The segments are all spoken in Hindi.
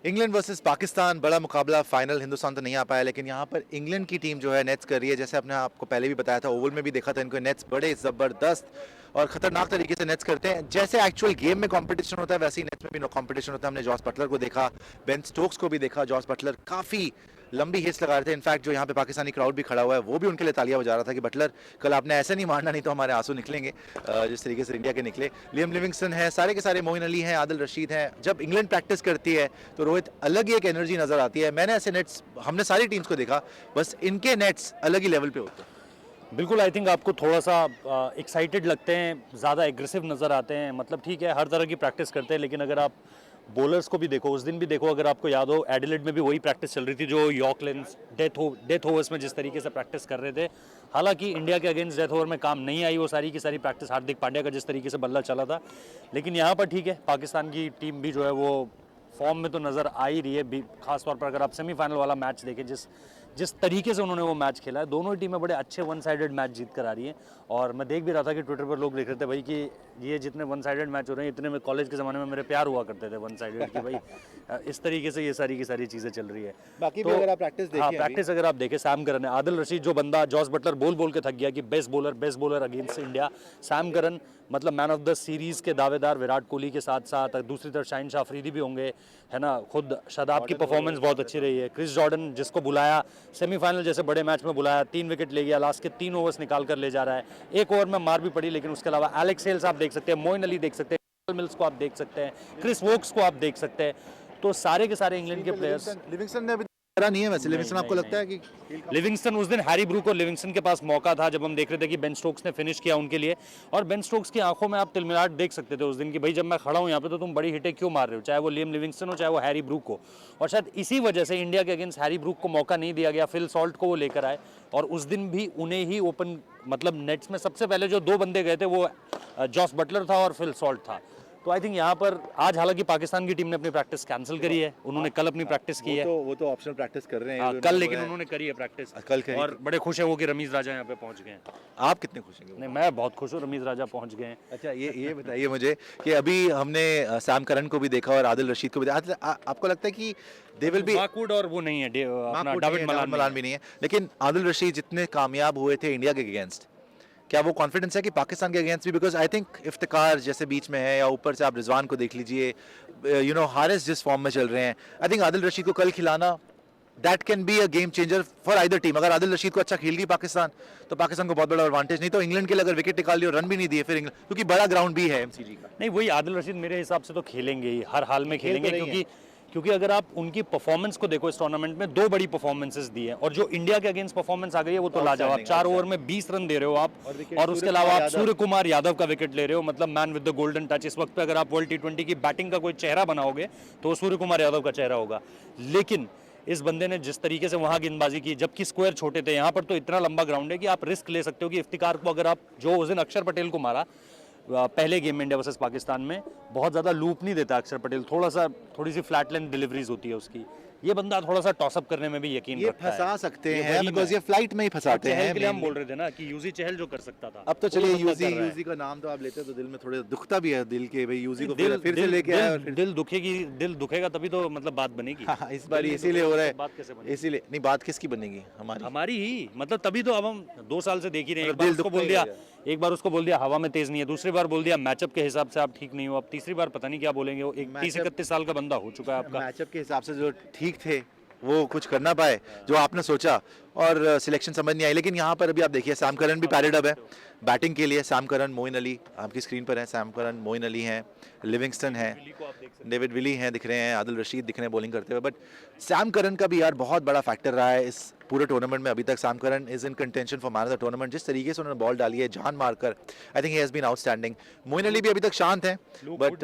इंग्लैंड वर्सेस पाकिस्तान बड़ा मुकाबला, फाइनल हिंदुस्तान तो नहीं आ पाया, लेकिन यहाँ पर इंग्लैंड की टीम जो है नेट्स कर रही है। जैसे आपने आपको पहले भी बताया था, ओवल में भी देखा था, इनको नेट्स बड़े ज़बरदस्त और ख़तरनाक तरीके से नेट्स करते हैं। जैसे एक्चुअल गेम में कंपटीशन होता है वैसे ही नेट्स में भी कंपटीशन होता है। हमने जॉस बटलर को देखा, बेन स्टोक्स को भी देखा। जॉस बटलर काफ़ी लंबी हिट्स लगा रहे थे। इनफैक्ट जो यहाँ पे पाकिस्तानी क्राउड भी खड़ा हुआ है वो भी उनके लिए तालियां बजा रहा था कि बटलर कल आपने ऐसे नहीं मारना, नहीं तो हमारे आंसू निकलेंगे, जिस तरीके से इंडिया के निकले। लियम लिविंगस्टन है, सारे के सारे, मोइन अली हैं, आदिल रशीद हैं। जब इंग्लैंड प्रैक्टिस करती है तो रोहित अलग ही एक एनर्जी नजर आती है। मैंने ऐसे नेट्स हमने सारी टीम्स को देखा, बस इनके नेट्स अलग ही लेवल पे होते हैं। बिल्कुल, आई थिंक आपको थोड़ा सा एक्साइटेड लगते हैं, ज़्यादा एग्रेसिव नज़र आते हैं। मतलब ठीक है, हर तरह की प्रैक्टिस करते हैं, लेकिन अगर आप बॉलर्स को भी देखो, उस दिन भी देखो, अगर आपको याद हो, एडिलेड में भी वही प्रैक्टिस चल रही थी जो यॉर्कलैंड्स डेथ ओवर्स में जिस तरीके से प्रैक्टिस कर रहे थे। हालांकि इंडिया के अगेंस्ट डेथ ओवर में काम नहीं आई वो सारी की सारी प्रैक्टिस, हार्दिक पांड्या का जिस तरीके से बल्ला चला था। लेकिन यहाँ पर ठीक है, पाकिस्तान की टीम भी जो है वो फॉर्म में तो नज़र आ ही रही है। खासतौर पर अगर आप सेमीफाइनल वाला मैच देखें, जिस जिस तरीके से उन्होंने वो मैच खेला है, दोनों ही टीमें बड़े अच्छे वन साइडेड मैच जीत कर आ रही हैं। और मैं देख भी रहा था कि ट्विटर पर लोग लिख रहे थे भाई कि ये जितने वन साइडेड मैच हो रहे हैं, इतने में कॉलेज के ज़माने में मेरे प्यार हुआ करते थे वन साइडेड कि भाई इस तरीके से ये सारी की सारी चीज़ें चल रही है। बाकी तो भी अगर आप प्रैक्टिस देखें, हाँ, प्रैक्टिस अगर आप देखें, सैम करन है, आदिल रशीद, जो बंदा जॉस बटलर बोल बोल के थक गया कि best bowler against India, Sam Curran मतलब मैन ऑफ द सीरीज़ के दावेदार विराट कोहली के साथ साथ दूसरी तरफ शाहिन शाह अफरीदी भी होंगे, है ना। खुद शादाब की परफॉर्मेंस बहुत अच्छी रही है। क्रिस जॉर्डन, जिसको बुलाया सेमीफाइनल जैसे बड़े मैच में बुलाया, 3 विकेट ले गया, लास्ट के 3 ओवर्स निकाल कर ले जा रहा है। एक ओवर में मार भी पड़ी, लेकिन उसके अलावा एलेक्स हेल्स आप देख सकते हैं, मोइन अली देख सकते हैं, मिल्स को आप देख सकते हैं, क्रिस वोक्स को आप देख सकते हैं। तो सारे के सारे इंग्लैंड के प्लेयर्स। लिविंगस्टन ने अभी करा नहीं है वैसे। लिविंगस्टन आपको लगता है कि लिविंगस्टन उस दिन हैरी ब्रूक और लिविंगस्टन के पास मौका था, जब हम देख रहे थे कि बेन स्टोक्स ने फिनिश किया उनके लिए, और बेन स्टोक्स की आंखों में आप तिलमिलाहट देख सकते थे उस दिन कि भाई जब मैं खड़ा हूं यहाँ पे तो तुम बड़ी हिटें क्यों मार रहे हो, चाहे वो लियम लिविंगस्टन हो चाहे वो हैरी ब्रूक हो। और शायद इसी वजह से इंडिया के अगेंस्ट हैरी ब्रूक को मौका नहीं दिया गया, फिल सॉल्ट को वो लेकर आए, और उस दिन भी उन्हें ही ओपन, मतलब नेट्स में सबसे पहले जो 2 बंदे गए थे वो जॉस बटलर था और फिल सॉल्ट था। तो आई थिंक यहाँ पर आज हालांकि पाकिस्तान की टीम ने अपनी प्रैक्टिस कैंसिल करी है, उन्होंने कल अपनी प्रैक्टिस की है। वो तो ऑप्शनल प्रैक्टिस कर रहे हैं। हाँ, कल लेकिन उन्होंने करी है प्रैक्टिस कल करी, और बड़े खुश हैं वो कि रमीज राजा यहाँ पे पहुँच गए हैं। आप कितने खुश हैं? नहीं, मैं बहुत खुश हूँ, रमीज राजा पहुँच गए हैं। अच्छा, ये बताइए मुझे कि अभी हमने सैम करन को भी देखा और आदिल रशीद को भी देखा। आपको लगता है कि दे विल बी माकूड और वो नहीं है, अपना डेविड मलान भी नहीं है, लेकिन आदिल रशीद जितने कामयाब हुए थे इंडिया के अगेंस्ट, क्या वो कॉन्फिडेंस है कि पाकिस्तान के अगेंस्ट भी? बिकॉज आई थिंक इफ्तिकार जैसे बीच में है, या ऊपर से आप रिजवान को देख लीजिए, हारिस जिस फॉर्म में चल रहे हैं, आई थिंक आदिल रशीद को कल खिलाना that can be a game changer for either team. अगर आदिल रशीद को अच्छा खेल गई पाकिस्तान तो पाकिस्तान को बहुत बड़ा एडवांटेज। नहीं तो इंग्लैंड के लिए अगर विकेट निकाल ली और रन भी नहीं दिए फिर इंग्लैंड, क्योंकि बड़ा ग्राउंड भी है एमसीजी का। नहीं, वही आदिल रशीद मेरे हिसाब से तो खेलेंगे ही, हर हाल में खेलेंगे, क्योंकि अगर आप उनकी परफॉर्मेंस को देखो, इस टूर्नामेंट में 2 बड़ी परफॉर्मेंसेस दी है, और जो इंडिया के अगेंस्ट परफॉर्मेंस आ गई है वो तो लाजवाब। 4 ओवर में 20 रन दे रहे हो आप, और उसके अलावा आप सूर्य कुमार यादव का विकेट ले रहे हो, मतलब man with the golden touch. इस वक्त पे अगर आप वर्ल्ड T20 की बैटिंग का कोई चेहरा बनाओगे तो वो सूर्य कुमार यादव का चेहरा होगा। लेकिन इस बंदे ने जिस तरीके से वहां गेंदबाजी की, जबकि स्क्वायर छोटे थे, यहाँ पर तो इतना लंबा ग्राउंड है कि आप रिस्क ले सकते हो कि इफ्तिकार को, अगर आप जो उस दिन अक्षर पटेल को मारा पहले गेम में इंडिया वर्सेस पाकिस्तान में, बहुत ज़्यादा लूप नहीं देता अक्षर पटेल, थोड़ी सी फ्लैट लेंथ डिलीवरीज होती है उसकी। ये बंदा थोड़ा सा टॉसअप करने में भी यकीन रखता है। फंसा सकते हैं बिकॉज़ ये फ्लाइट में ही फंसाते हैं। के लिए हम बोल रहे थे ना कि यूजी चहल जो कर सकता था। अब तो चलिए यूजी का नाम तो आप लेते तो दिल में थोड़े दुखता भी है, दिल के भाई यूजी को फिर से लेके आए, दिल दुखेगा तभी तो मतलब बात बनेगी। इस बार इसीलिए हो रहा है, बात कैसे बनेगी? इसीलिए नहीं, बात किसकी बनेगी? हमारी ही, मतलब तभी तो अब हम 2 साल से देख ही रहे हैं। एक बार उसको बोल दिया हवा में तेज नहीं है, दूसरी बार बोल दिया मैचअप के हिसाब से आप ठीक नहीं हो, अब तीसरी बार पता नहीं क्या बोलेंगे। वो 30-31 साल का बंदा हो चुका है आपका। मैचअप के हिसाब से जो ठीक थे वो कुछ कर ना पाए जो आपने सोचा, और सिलेक्शन समझ नहीं आई। लेकिन यहाँ पर अभी आप देखिए सैम करन भी पैडेड अप है बैटिंग के लिए। सैम करन, मोइन अली आपकी स्क्रीन पर है, सैम करन, मोइन अली हैं, लिविंगस्टन है, डेविड विली हैं दिख रहे हैं, आदिल रशीद दिख रहे हैं बॉलिंग करते हुए। बट सैम करन का भी यार बहुत बड़ा फैक्टर रहा है इस पूरे टूर्नामेंट में। अभी तक Sam Curran is in contention for man of the tournament. जिस तरीके से उन्होंने बॉल डाली है जान मारकर, I think he has been outstanding. Moeen Ali भी अभी तक शांत है, बट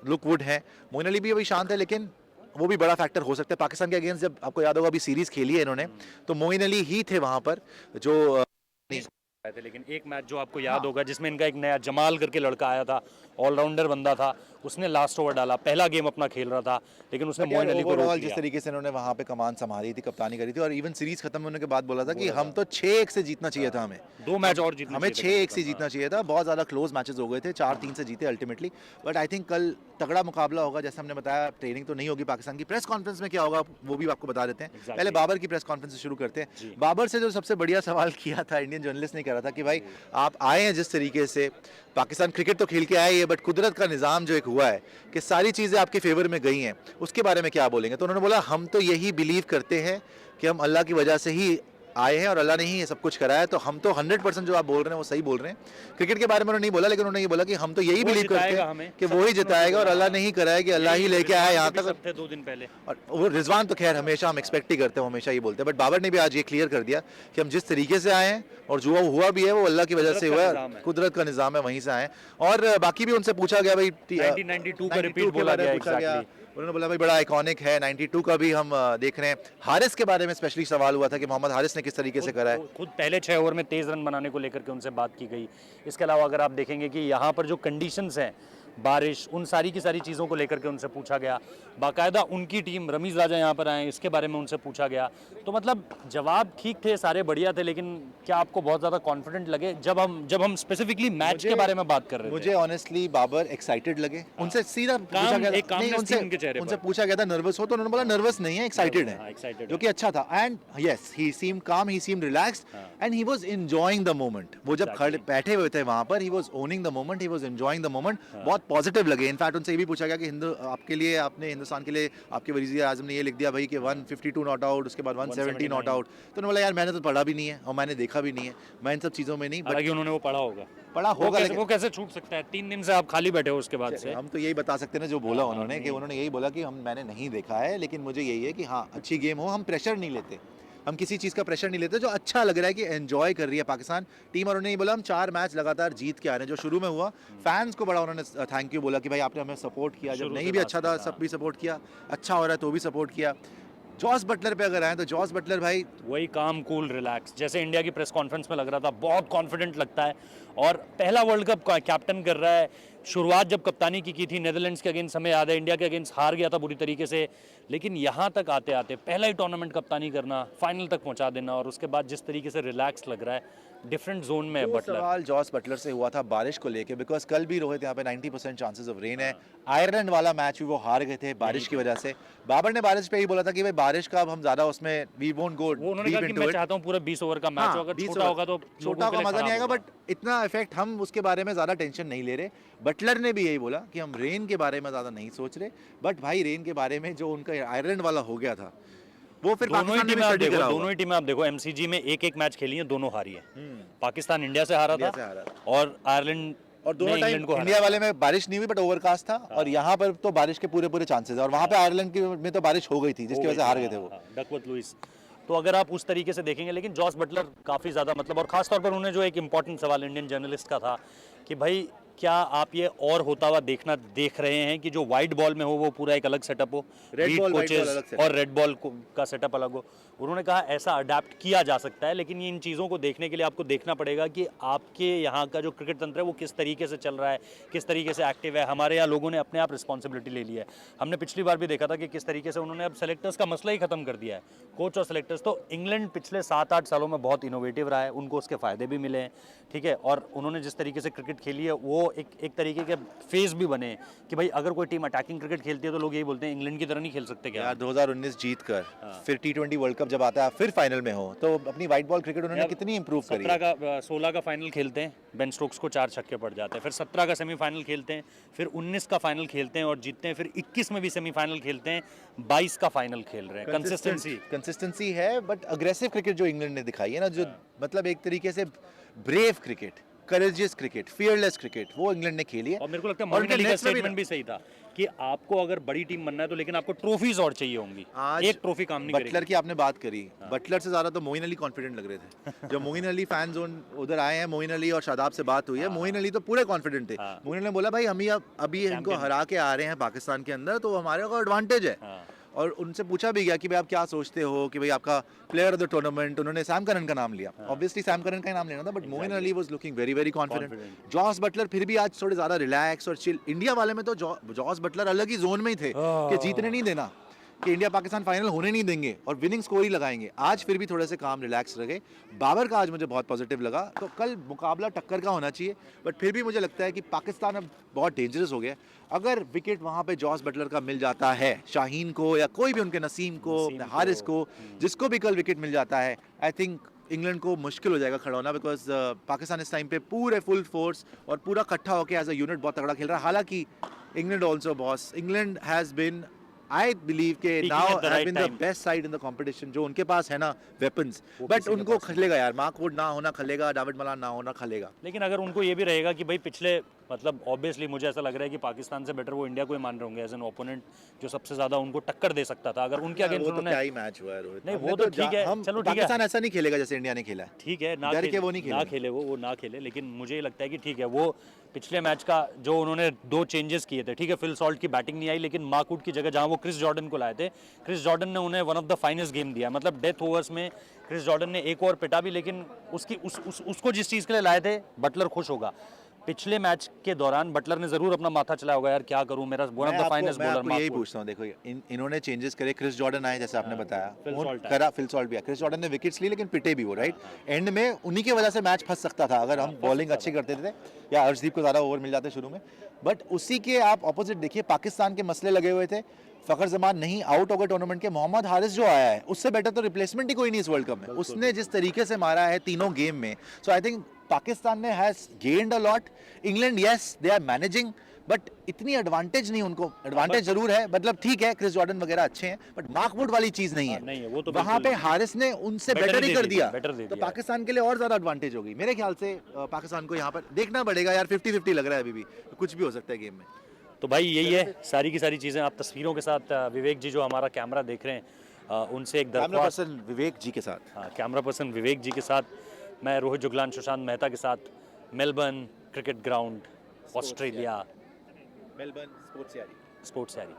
लुक वुड है, मोइन अली भी अभी शांत है, लेकिन वो भी बड़ा फैक्टर हो सकता है पाकिस्तान के अगेंस्ट। जब आपको याद होगा अभी सीरीज खेली है इन्होंने, तो मोइन अली ही थे वहां पर जो आए थे, लेकिन एक मैच जो आपको याद होगा जिसमें इनका एक नया जमाल करके लड़का आया था, ऑलराउंडर बंदा था, उसने लास्ट ओवर डाला, पहला गेम अपना खेल रहा था, लेकिन उसने मोइन अली को रोक ओवरऑल जिस लिया। तरीके से इन्होंने वहां पे कमान संभाली थी, कप्तानी करी थी, और इवन सीरीज खत्म होने के बाद बोला था कि हम तो 6-1 से जीतना चाहिए था हमें, 2 मैच और जीतने हमें चाहिए थे 6-1 से कम से कम, जीतना चाहिए था। बहुत ज़्यादा क्लोज मैचेस हो गए थे, 4-3 से जीते अल्टीमेटली। बट आई थिंक कल तगड़ा मुकाबला होगा, जैसे हमने बताया ट्रेनिंग तो नहीं होगी पाकिस्तान की। प्रेस कॉन्फ्रेंस में क्या होगा वो भी आपको बता देते हैं। Exactly. पहले बाबर की प्रेस कॉन्फ्रेंस से शुरू करते हैं। जी। बाबर से जो सबसे बढ़िया सवाल किया था इंडियन जर्नलिस्ट ने, कह रहा था कि भाई आप आए हैं जिस तरीके से, पाकिस्तान क्रिकेट तो खेल के आए ही है, बट कुदरत का निज़ाम जो एक हुआ है कि सारी चीज़ें आपके फेवर में गई हैं, उसके बारे में क्या बोलेंगे? तो उन्होंने बोला हम तो यही बिलीव करते हैं कि हम अल्लाह की वजह से ही आए हैं और अल्लाह ने ही ये सब कुछ कराया है, तो हम तो 100% जो आप बोल रहे हैं वो सही बोल रहे हैं। क्रिकेट के बारे में उन्होंने नहीं बोला, लेकिन उन्होंने ये बोला कि हम तो यही वो बिलीव करते जिताएगा हैं हमें, कि सब वो ही कुछ उन्होंने जिताएगा और बोला। अल्लाह ने ही कराया, कि अल्लाह ही लेके आया यहाँ तक। सब थे 2 दिन पहले। और वो रिजवान तो खैर हमेशा हम एक्सपेक्ट ही करते हैं, हमेशा ये बोलते हैं, बट बाबर ने भी आज ये क्लियर कर दिया कि हम जिस तरीके से आए हैं और जो हुआ भी है वो अल्लाह की वजह से हुआ है, कुदरत का निज़ाम है, वहीं से आए। और बाकी भी उनसे पूछा गया भाई 1992 का रिपीट बोला गया, एग्जैक्टली। उन्होंने बोला भाई बड़ा आइकॉनिक है 92 का भी हम देख रहे हैं। हारिस के बारे में स्पेशली सवाल हुआ था कि मोहम्मद हारिस ने किस तरीके से करा है। खुद पहले 6 ओवर में तेज़ रन बनाने को लेकर के उनसे बात की गई। इसके अलावा अगर आप देखेंगे कि यहाँ पर जो कंडीशंस हैं, बारिश, उन सारी की सारी चीज़ों को लेकर के उनसे पूछा गया। बाकायदा उनकी टीम रमीज़ राजा यहाँ पर आए, इसके बारे में उनसे पूछा गया। तो मतलब जवाब ठीक थे, सारे बढ़िया थे, लेकिन क्या आपको बहुत ज़्यादा कॉन्फिडेंट लगे जब हम स्पेसिफिकली मैच के बारे में बात कर रहे थे? मुझे ऑनेस्टली बाबर एक्साइटेड लगे। उनसे सीधा पूछा गया एक calmness थी उनके चेहरे उनसे पर। पूछा गया था नर्वस हो, तो उन्होंने बोला नर्वस नहीं है, एक्साइटेड हाँ, है, excited जो कि अच्छा था। And yes he seemed calm, he seemed relaxed and he was enjoying the moment. वो जब खड़े बैठे हुए थे वहां पर, he was owning the moment, he was enjoying the moment. बहुत पॉजिटिव लगे। इनफैक्ट उनसे ये भी पूछा गया कि हिंदू आपके लिए, आपने हिंदुस्तान के लिए, आपके वजीर आजम ने ये लिख दिया भाई कि 152 नॉट आउट, उसके बाद 170 नॉट आउट। तो उन्होंने बोला यार मैंने तो पढ़ा भी नहीं है और मैंने देखा भी नहीं है, मैं इन सब चीज़ों में नहीं, बट हालांकि उन्होंने वो पढ़ा होगा। पढ़ा होगा, लेकिन वो कैसे छूट सकता है? 3 दिन से आप खाली बैठे हो उसके बाद से। हम तो यही बता सकते हैं ना जो बोला उन्होंने, कि उन्होंने यही बोला कि मैंने नहीं देखा है, लेकिन मुझे यही है कि हाँ अच्छी गेम हो, हम प्रेशर नहीं लेते, हम किसी चीज़ का प्रेशर नहीं लेते, जो अच्छा लग रहा है कि एंजॉय कर रही है पाकिस्तान टीम। और उन्होंने ये बोला हम 4 मैच लगातार जीत के आ रहे हैं। जो शुरू में हुआ, फैंस को बड़ा उन्होंने थैंक यू बोला कि भाई आपने हमें सपोर्ट किया, जब शुरू नहीं से भी बात अच्छा था किया। सब भी सपोर्ट किया, अच्छा हो रहा है तो भी सपोर्ट किया। जॉस बटलर पे अगर आए तो जॉस बटलर भाई वही काम, कूल, रिलैक्स, जैसे इंडिया की प्रेस कॉन्फ्रेंस में लग रहा था, बहुत कॉन्फिडेंट लगता है और पहला वर्ल्ड कप कैप्टन कर रहा है। शुरुआत जब कप्तानी की थी नेदरलैंड्स के अगेंस्ट, हमें याद है इंडिया के अगेंस्ट हार गया था बुरी तरीके से, लेकिन यहाँ तक आते आते पहला ही टूर्नामेंट कप्तानी करना, फाइनल तक पहुँचा देना, और उसके बाद जिस तरीके से रिलैक्स लग रहा है, डिफरेंट जोन में है वो बटलर। सवाल जॉस बटलर से हुआ था बारिश को लेके, बिकॉज कल भी रोहित यहाँ पे 90% चांसेस ऑफ रेन है। आयरलैंड वाला मैच भी वो हार गए थे बारिश की वजह से। बाबर ने बारिश पे ही बोला था कि भाई बारिश का अब हम ज्यादा उसमें वी वोंट गो वो उन्होंने डीप कहा कि इनटू मैं इट। चाहता हूँ पूरा 20 ओवर का मैच हो, अगर 20 छोटा ओवर। होगा तो छोटा का मजा नहीं आएगा, बट इतना इफेक्ट हम उसके बारे में ज़्यादा टेंशन नहीं ले रहे। बटलर ने भी यही बोला कि हम रेन के बारे में ज़्यादा नहीं सोच रहे, बट भाई रेन के बारे में जो उनका आयरलैंड वाला हो गया था वो फिर दोनों ही पाकिस्तान ने भी टीमें आप स्टडी देखो, करा दोनों होगा। ही टीमें आप देखो, एमसीजी में एक मैच खेली है, दोनों हारी है। पाकिस्तान इंडिया से हारा इंडिया था से हारा। और आयरलैंड और दोनों ने टाइम इंग्लैंड को इंडिया हराया। वाले में बारिश नहीं हुई बट ओवरकास्ट था, और यहाँ पर तो बारिश के पूरे पूरे चांसेस है, और वहाँ पे आयरलैंड की में तो बारिश हो गई थी जिसकी वजह से हार गए थे वो। Duckworth Louis. तो अगर आप उस तरीके से देखेंगे, लेकिन जॉस बटलर काफ़ी ज़्यादा मतलब, और ख़ास तौर पर उन्होंने जो एक इंपॉर्टेंट सवाल इंडियन जर्नलिस्ट का था कि भाई क्या आप ये और होता हुआ देख रहे हैं कि जो वाइट बॉल में हो वो पूरा एक अलग सेटअप हो, Red lead ball, white ball coaches अलग setup। और रेड बॉल का सेटअप अलग हो। उन्होंने कहा ऐसा अडेप्ट किया जा सकता है, लेकिन इन चीज़ों को देखने के लिए आपको देखना पड़ेगा कि आपके यहाँ का जो क्रिकेट तंत्र है वो किस तरीके से चल रहा है, किस तरीके से एक्टिव है। हमारे यहाँ लोगों ने अपने आप रिस्पॉन्सिबिलिटी ले ली है। हमने पिछली बार भी देखा था कि किस तरीके से उन्होंने अब सेलेक्टर्स का मसला ही खत्म कर दिया है, कोच और सेलेक्टर्स। तो इंग्लैंड पिछले 7-8 सालों में बहुत इनोवेटिव रहा है, उनको उसके फ़ायदे भी मिले हैं, ठीक है। और उन्होंने जिस तरीके से क्रिकेट खेली है वो एक तरीके के फेस भी बने कि भाई अगर कोई टीम अटैकिंग क्रिकेट खेलती है तो लोग यही बोलते हैं इंग्लैंड की तरह नहीं खेल सकते क्या। यार 2019 जीत कर फिर T20 वर्ल्ड कप जब आता है फिर फाइनल में हो, तो अपनी वाइट बॉल क्रिकेट उन्होंने कितनी इंप्रूव करी है। 16 का फाइनल खेलते हैं, बेन स्टोक्स को 4 छक्के पड़ जाते हैं, फिर 17 का सेमीफाइनल खेलते हैं, फिर 19 का फाइनल खेलते हैं और जीतते हैं, फिर 21 में भी सेमीफाइनल खेलते हैं, 22 का फाइनल खेल रहे हैं। कंसिस्टेंसी है, बट अग्रेसिव क्रिकेट जो इंग्लैंड ने दिखाई है ना, जो मतलब एक तरीके से brave cricket, courageous cricket, fearless cricket, वो इंग्लैंड ने खेली है। और मेरे को लगता है और मोइन अली का नेट्स में स्टेटमेंट भी सही था कि आपको अगर बड़ी टीम बनना है तो लेकिन आपको ट्रॉफीज और चाहिए होंगी, आज एक ट्रॉफी काम नहीं बटलर करेगी। की आपने बात करी, बटलर से ज्यादा तो मोइन अली कॉन्फिडेंट लग रहे थे। जब मोइन अली फैन जोन उधर आए हैं, मोइन अली और शादाब से बात हुई है, मोइन अली तो पूरे कॉन्फिडेंट थे। मोइन अली ने बोला भाई हम अभी इनको हरा के आ रहे हैं पाकिस्तान के अंदर, तो हमारे को एडवांटेज है। और उनसे पूछा भी गया कि भाई आप क्या सोचते हो कि भाई आपका प्लेयर ऑफ द टूर्नामेंट, उन्होंने सैम करन का नाम लिया, ऑब्वियसली सैम करन का ही नाम लेना था, but Moeen Ali was looking very very confident. Confident. Jos Buttler फिर भी आज थोड़े ज़्यादा रिलैक्स और चिल। इंडिया वाले में तो जॉस बटलर अलग ही जोन में ही थे कि जीतने नहीं देना, कि इंडिया पाकिस्तान फाइनल होने नहीं देंगे और विनिंग स्कोर ही लगाएंगे। आज फिर भी थोड़े से काम रिलैक्स रहे। बाबर का आज मुझे बहुत पॉजिटिव लगा। तो कल मुकाबला टक्कर का होना चाहिए, बट फिर भी मुझे लगता है कि पाकिस्तान अब बहुत डेंजरस हो गया। अगर विकेट वहाँ पे जॉस बटलर का मिल जाता है, शाहीन को या कोई भी उनके नसीम को, हारिस को, जिसको भी कल विकेट मिल जाता है, आई थिंक इंग्लैंड को मुश्किल हो जाएगा खड़ा होना, बिकॉज पाकिस्तान इस टाइम पे पूरे फुल फोर्स और पूरा इकट्ठा होकर एज अ यूनिट बहुत तगड़ा खेल रहा है। हालांकि England also boss, England has been, I believe के Peaking now at the have right been the time. Best side in the competition. जो उनके पास है ना वेपन्स, वो बट किसी के उनको पास नहीं। खलेगा यार, मार्कवुड ना होना खलेगा, डेविड मलान ना होना खलेगा। लेकिन अगर उनको ये भी रहेगा कि भाई पिछले मतलब ऑब्वियसली मुझे ऐसा लग रहा है कि पाकिस्तान से बेटर वो इंडिया को ही मान रहे होंगे एज एन ओपोनेंट, जो सबसे ज्यादा उनको टक्कर दे सकता था। अगर उनके अगेंस्ट वो तो उन्होंने क्या ही मैच हुआ है रोहित। नहीं, हमने वो तो ठीक है, हम चलो ठीक है। पाकिस्तान ऐसा नहीं खेलेगा जैसे इंडिया ने खेला है। ठीक है, ना डर के खेले, वो नहीं ना खेलेगा। खेले वो ना खेले, लेकिन मुझे ये लगता है कि ठीक है, वो पिछले मैच का जो उन्होंने 2 चेंजेस किए थे, ठीक है, फिल सॉल्ट की बैटिंग नहीं आई, लेकिन मार्कवुड की जगह जहां वो क्रिस जॉर्डन को लाए थे, क्रिस जॉर्डन ने उन्हें one of the finest game दिया। मतलब डेथ ओवर्स में क्रिस जॉर्डन ने एक ओवर पिटा भी, लेकिन उसकी उसको जिस चीज़ के लिए लाए थे, बटलर खुश होगा। पिछले मैच के दौरान बटलर ने जरूर अपना माथा चलाया होगा, यार क्या करूं, मेरा वन ऑफ द फाइनेस्ट मैं बॉलर आपको यही मार्कवुड। पूछता हूँ, देखो इन्होंने चेंजेस करे, क्रिस जॉर्डन आए जैसे आपने बताया, फिल और सॉल्ट आया। करा, फिल सॉल्ट भी आया, क्रिस जॉर्डन ने विकेट्स ली लेकिन पिटे भी वो, राइट। एंड में उन्हीं की वजह से मैच फंस सकता था अगर हम बॉलिंग अच्छी करते थे या अर्शदीप को ज़्यादा ओवर मिल जाते शुरू में। बट उसी के आप ऑपोजिट देखिए, पाकिस्तान के मसले लगे हुए थे, फ़खर जमान नहीं आउट हो गए टूर्नामेंट के, मोहम्मद हारिस जो आया है उससे बेटर तो रिप्लेसमेंट ही कोई नहीं इस वर्ल्ड कप में। उसने जिस तरीके से मारा है तीनों गेम में, सो आई थिंक पाकिस्तान ने has gained a lot. England yes they are managing, but इतनी एडवांटेज नहीं उनको। एडवांटेज जरूर है, मतलब ठीक है क्रिस जॉर्डन वगैरह अच्छे हैं, बट मार्कवुड वाली चीज नहीं नहीं है, है। वो तो वहां पे बिल्कुल हारिस ने उनसे better बेटर ही दे कर दिया, दिया, better दे तो दिया। पाकिस्तान के लिए और ज्यादा एडवांटेज हो गई मेरे ख्याल से। पाकिस्तान को यहाँ पर देखना पड़ेगा यार, 50-50 लग रहा है अभी भी, कुछ भी हो सकता है गेम में। तो भाई यही है सारी की सारी चीज़ें। आप तस्वीरों के साथ विवेक जी जो हमारा कैमरा देख रहे हैं, उनसे एक कैमरा दरख्वास्त, पर्सन विवेक जी के साथ। हाँ, कैमरा पर्सन विवेक जी के साथ, मैं रोहित जुगलान सुशांत मेहता के साथ, Melbourne cricket ground, Australia, Melbourne sports यारी। स्पोर्ट्स यारी।